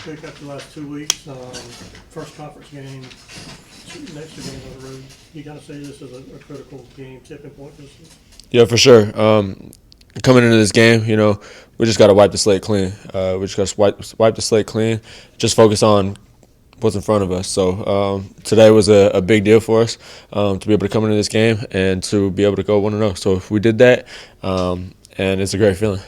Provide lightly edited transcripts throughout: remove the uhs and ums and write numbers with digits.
Jake, after the last 2 weeks, first conference game, next two games on the road, you got to say this is a critical game, tipping point. Yeah, for sure. Coming into this game, we just got to wipe the slate clean. We just got to wipe the slate clean, just focus on what's in front of us. So today was a big deal for us to be able to come into this game and to be able to go 1-0. So we did that, and it's a great feeling.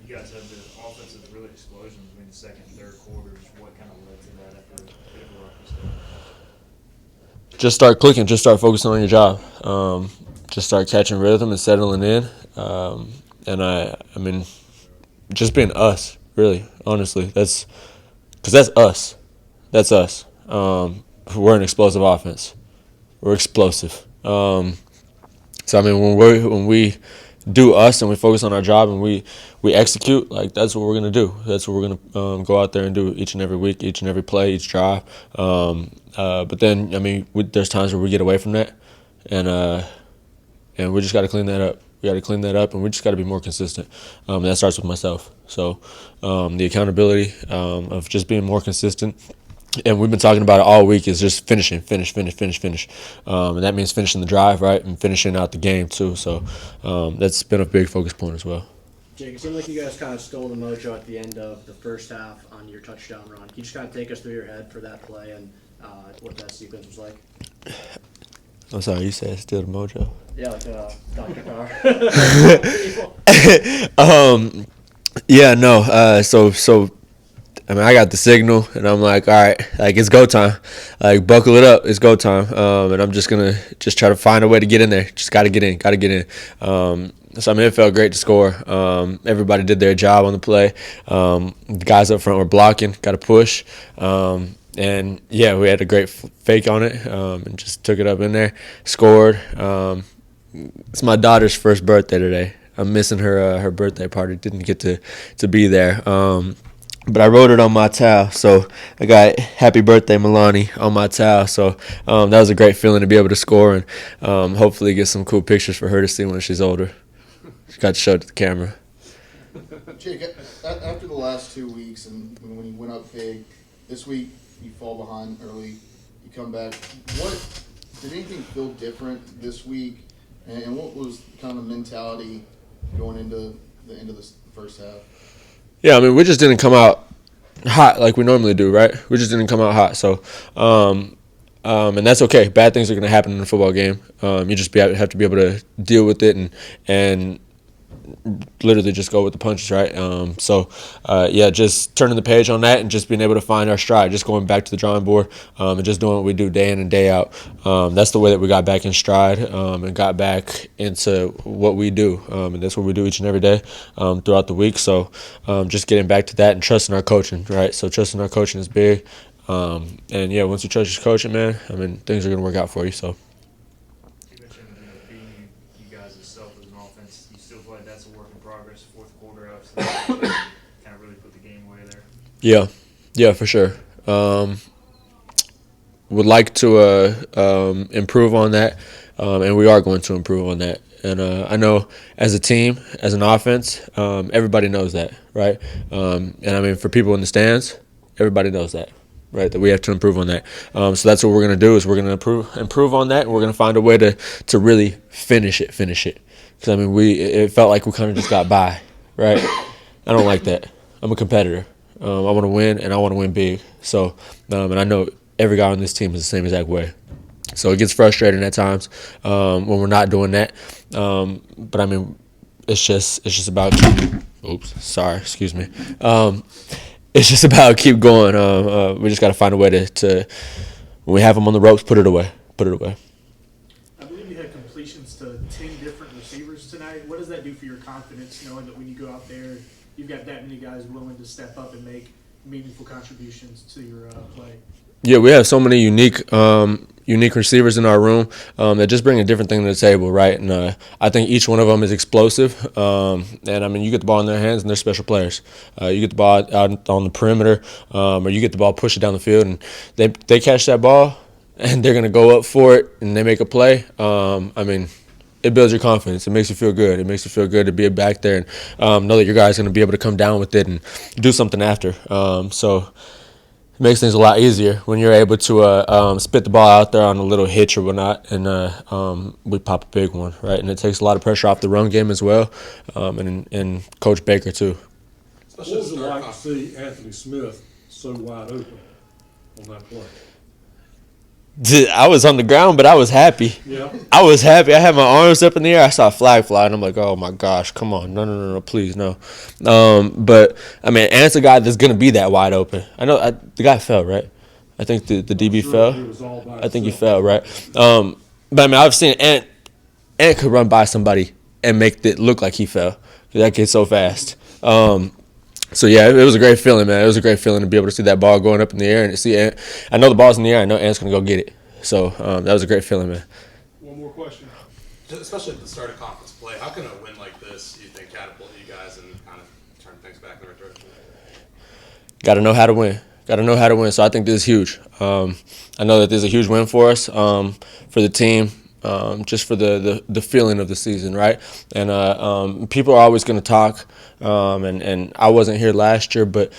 You guys had the offensive really explosion between the second and third quarters. What kind of led to that after a bit of a rocky start? Just start clicking. Just start focusing on your job. Just start catching rhythm and settling in. And I mean, just being us, really, honestly. That's us. That's us. We're an explosive offense. We're explosive. So I mean, when we do us and we focus on our job and we execute, like that's what we're gonna do. That's what we're gonna go out there and do each and every week, each and every play, each drive. But then I mean, there's times where we get away from that, and we just got to clean that up. We got to clean that up, and we just got to be more consistent. That starts with myself. So the accountability of just being more consistent. And we've been talking about it all week is just finish. And that means finishing the drive, right, and finishing out the game too. So that's been a big focus point as well. Jake, it seemed like you guys kind of stole the mojo at the end of the first half on your touchdown run. Can you just kind of take us through your head for that play and what that sequence was like? I'm sorry, you said steal the mojo? Yeah, like Dr. Carr. Yeah, no. So I mean, I got the signal, and I'm like, all right, like it's go time. Like buckle it up, it's go time. And I'm just gonna try to find a way to get in there. Just gotta get in. So I mean, it felt great to score. Everybody did their job on the play. The guys up front were blocking, got to push. And yeah, we had a great fake on it, and just took it up in there, scored. It's my daughter's first birthday today. I'm missing her birthday party. Didn't get to be there. But I wrote it on my towel, so I got "Happy Birthday, Milani" on my towel. So that was a great feeling to be able to score and hopefully get some cool pictures for her to see when she's older. She got to show it to the camera. Jake, after the last 2 weeks and when you went up big, this week you fall behind early, you come back. What did anything feel different this week, and what was kind of the mentality going into the end of the first half? Yeah, I mean, we just didn't come out hot like we normally do, right? We just didn't come out hot. So, and that's okay. Bad things are going to happen in a football game. You just have to be able to deal with it and literally just go with the punches, right? Yeah, just turning the page on that and just being able to find our stride, just going back to the drawing board and just doing what we do day in and day out. That's the way that we got back in stride and got back into what we do, and that's what we do each and every day throughout the week. So just getting back to that and trusting our coaching, right? So trusting our coaching is big. And yeah, once you trust your coaching, man, I mean, things are going to work out for you. So. You guys itself as an offense, you still feel like that's a work in progress, fourth quarter up, so kind of really put the game away there? Yeah, for sure. Would like to improve on that, and we are going to improve on that. And I know as a team, as an offense, everybody knows that, right? And I mean, for people in the stands, everybody knows that. Right, that we have to improve on that. So that's what we're going to do is we're going to improve on that, and we're going to find a way to really finish it. Because, I mean, it felt like we kind of just got by, right? I don't like that. I'm a competitor. I want to win, and I want to win big. So, and I know every guy on this team is the same exact way. So it gets frustrating at times when we're not doing that. But, I mean, it's just about excuse me. It's just about keep going. We just got to find a way to when we have them on the ropes, put it away. I believe you had completions to 10 different receivers tonight. What does that do for your confidence, knowing that when you go out there, you've got that many guys willing to step up and make meaningful contributions to your play? Yeah, we have so many unique receivers in our room that just bring a different thing to the table, right? And I think each one of them is explosive. And, I mean, you get the ball in their hands, and they're special players. You get the ball out on the perimeter, or you get the ball, push it down the field, and they catch that ball, and they're going to go up for it, and they make a play. I mean, it builds your confidence. It makes you feel good. It makes you feel good to be back there and know that your guys going to be able to come down with it and do something after. So it makes things a lot easier when you're able to spit the ball out there on a little hitch or whatnot, and we pop a big one, right? And it takes a lot of pressure off the run game as well, and Coach Baker too. What was it like to see Anthony Smith so wide open on that play? I was on the ground, but I was happy. Yeah. I was happy. I had my arms up in the air. I saw a flag fly, and I'm like, oh, my gosh, come on. No, please, no. But, I mean, Ant's a guy that's going to be that wide open. I know the guy fell, right? I think the DB fell. He was all by I think he himself. fell, right? But, I mean, I've seen Ant could run by somebody and make it look like he fell. That kid's so fast. So, yeah, it was a great feeling, man. It was a great feeling to be able to see that ball going up in the air and to see Ant. I know the ball's in the air. I know Ant's going to go get it. So, that was a great feeling, man. One more question. Especially at the start of conference play, how can a win like this, you think, catapult you guys and kind of turn things back in the right direction? Got to know how to win. So I think this is huge. I know that this is a huge win for us, for the team, just for the feeling of the season, right? And people are always going to talk, and I wasn't here last year, but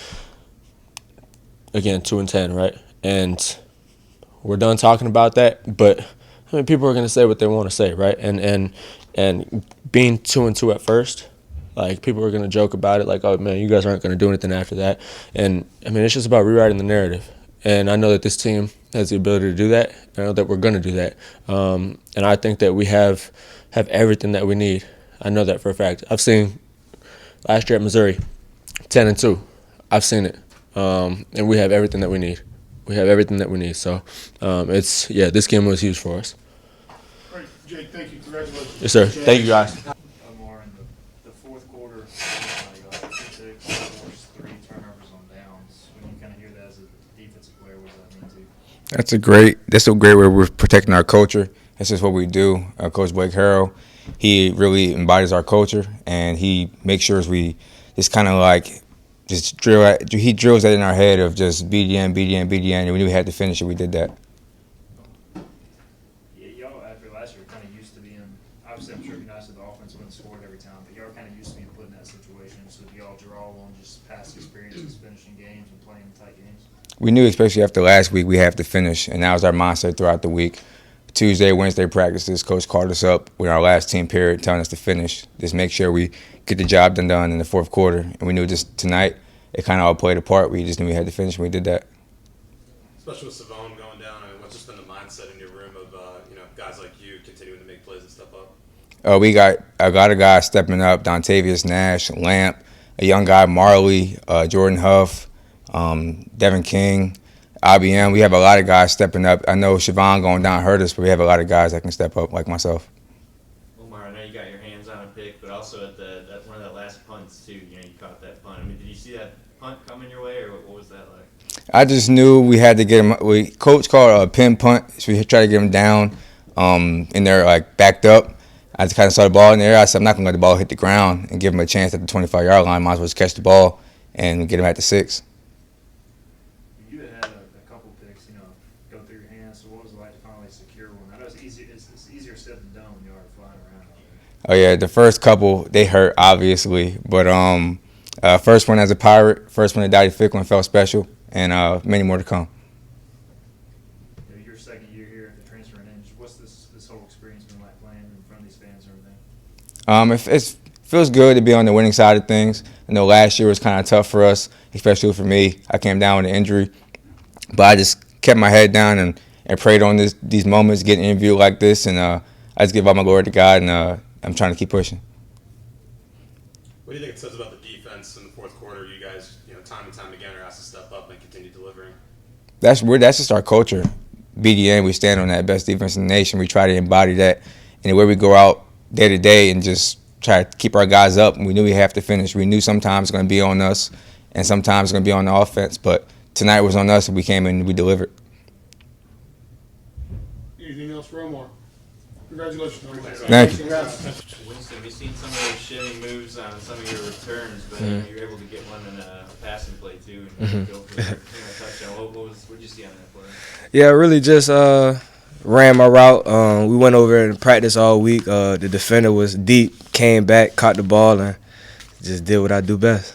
again, 2-10, right? And we're done talking about that, but I mean, people are going to say what they want to say, right? And being 2-2 at first, like, people are going to joke about it, like, oh man, you guys aren't going to do anything after that. And I mean, it's just about rewriting the narrative. And I know that this team has the ability to do that. I know that we're going to do that. And I think that we have everything that we need. I know that for a fact. I've seen last year at Missouri, 10-2. I've seen it, and we have everything that we need. So this game was huge for us. Great. Jake, thank you. Congratulations. Yes, sir. Thank you, guys. Omar, in the fourth quarter, you got 2 picks, forced 3 turnovers on downs. When you kind of hear that as a defensive player, what does that mean to you? That's a great way we're protecting our culture. That's just what we do. Coach Blake Harrell, he really embodies our culture, and he makes sure we just kind of like just he drills that in our head of just BDN, and we knew we had to finish it. We did that. Yeah, y'all, after last year, kind of used to being, obviously I'm sure it'd be nice if the offense wouldn't score every time, but y'all kind of used to being put in that situation. So do y'all draw on just past experiences finishing games and playing tight games? We knew, especially after last week, we have to finish, and that was our mindset throughout the week. Tuesday, Wednesday practices, Coach called us up with our last team period, telling us to finish. Just make sure we get the job done in the fourth quarter. And we knew just tonight, it kind of all played a part. We just knew we had to finish, and we did that. Especially with Savone going down, I mean, what's just been the mindset in your room of guys like you continuing to make plays and step up? We got a lot of guys stepping up: Dontavius Nash, Lamp, a young guy Marley, Jordan Huff, Devin King, IBM. We have a lot of guys stepping up. I know Siobhan going down hurt us, but we have a lot of guys that can step up, like myself. Omar, I know you got your hands on a pick, but also at one of that last punts too. You caught that punt. I mean, did you see that punt coming your way, or what was that like? I just knew we had to get him. Coach called a pin punt, so we tried to get him down in there, like backed up. I just kind of saw the ball in the air. I said, I'm not going to let the ball hit the ground and give him a chance at the 25-yard line. Might as well just catch the ball and get him at the 6. You had a couple picks, go through your hands. So what was it like to finally secure one? I know it's easier said than done when you are flying around. Oh yeah, the first couple they hurt obviously, but first one as a Pirate, first one at Dottie Ficklin felt special, and many more to come. Your second year here after transferring in, what's this whole experience been like playing in front of these fans and everything? It feels good to be on the winning side of things. I know last year was kind of tough for us, especially for me. I came down with an injury, but I just kept my head down and prayed on these moments, getting an interview like this, and I just give all my glory to God, and I'm trying to keep pushing. What do you think it says about the defense in the fourth quarter? You guys, time and time again are asked to step up and continue delivering. That's just our culture. BDN, we stand on that, best defense in the nation. We try to embody that in the way we go out day to day and just try to keep our guys up. And we knew we have to finish. We knew sometimes it's going to be on us and sometimes it's going to be on the offense. But tonight was on us, and we came in and we delivered. Anything else for Omar? Congratulations, Omar. Thank you. Winston, we've seen some of those shimmy moves on some of your returns, but you were able to get one in a passing play too and go for a touchdown. What did you see on that play? Yeah, really just ran my route. We went over and practiced all week. The defender was deep, came back, caught the ball, and just did what I do best.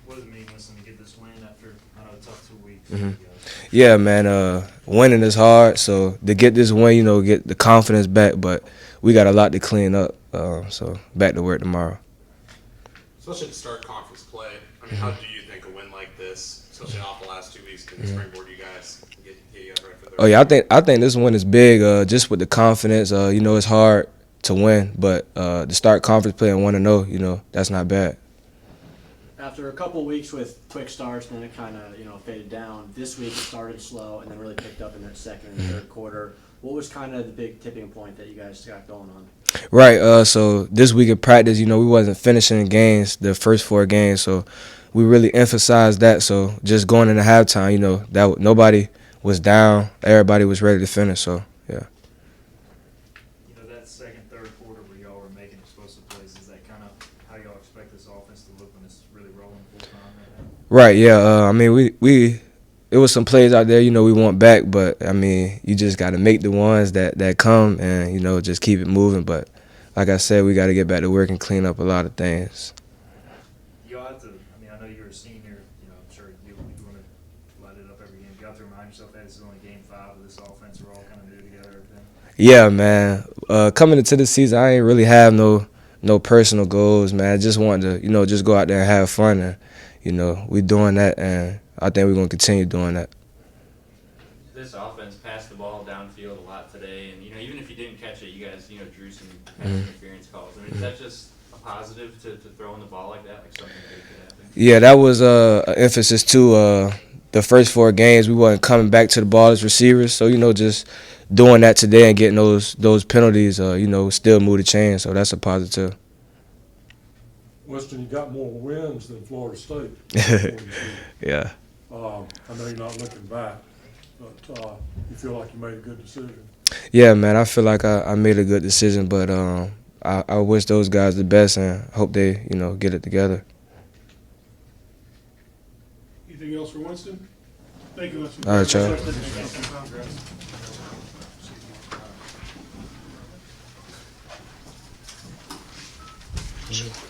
What does it mean, Winston, to get this win after, I know, a tough 2 weeks? Mhm. for you guys? Yeah, man. Winning is hard, so to get this win, get the confidence back. But we got a lot to clean up. So back to work tomorrow. Especially to start conference play. I mean, how do you think a win like this, especially off the last 2 weeks, can springboard you guys, get you guys ready for the Oh yeah, I think this one is big. Just with the confidence, it's hard to win, but to start conference play and 1-0, that's not bad. After a couple weeks with quick starts, and then it kind of faded down. This week it started slow and then really picked up in that second and third quarter. What was kind of the big tipping point that you guys got going on? Right. So this week of practice, we wasn't finishing games, the first 4 games, so we really emphasized that. So just going into halftime, that nobody was down, everybody was ready to finish. So yeah. That second, third quarter where y'all were making explosive plays, is that kind of how y'all expect this offense to look when it's really rolling full time right now? Right. Yeah. I mean, we it was some plays out there, we want back, but I mean, you just got to make the ones that come and just keep it moving. But like I said, we got to get back to work and clean up a lot of things. Y'all have to, I know you're a senior, I'm sure you want to light it up every game. You have to remind yourself that this is only game 5 of this offense. We're all kind of new together, everything. Yeah, man. Coming into the season, I ain't really have no personal goals, man. I just wanted to, just go out there and have fun, and we doing that, and I think we're gonna continue doing that. This offense passed the ball downfield a lot today, and even if you didn't catch it, you guys drew some pass interference calls. I mean, is that just a positive to throwing the ball like that, like something good could happen? Yeah, that was an emphasis too. The first 4 games, we wasn't coming back to the ball as receivers, so just doing that today and getting those penalties, still moved the chain. So that's a positive. Winston, you got more wins than Florida State. Yeah. I know you're not looking back, but you feel like you made a good decision. Yeah, man. I feel like I made a good decision, but I wish those guys the best and hope they get it together. Anything else for Winston? Thank you, Winston. All right, Charles. Congrats.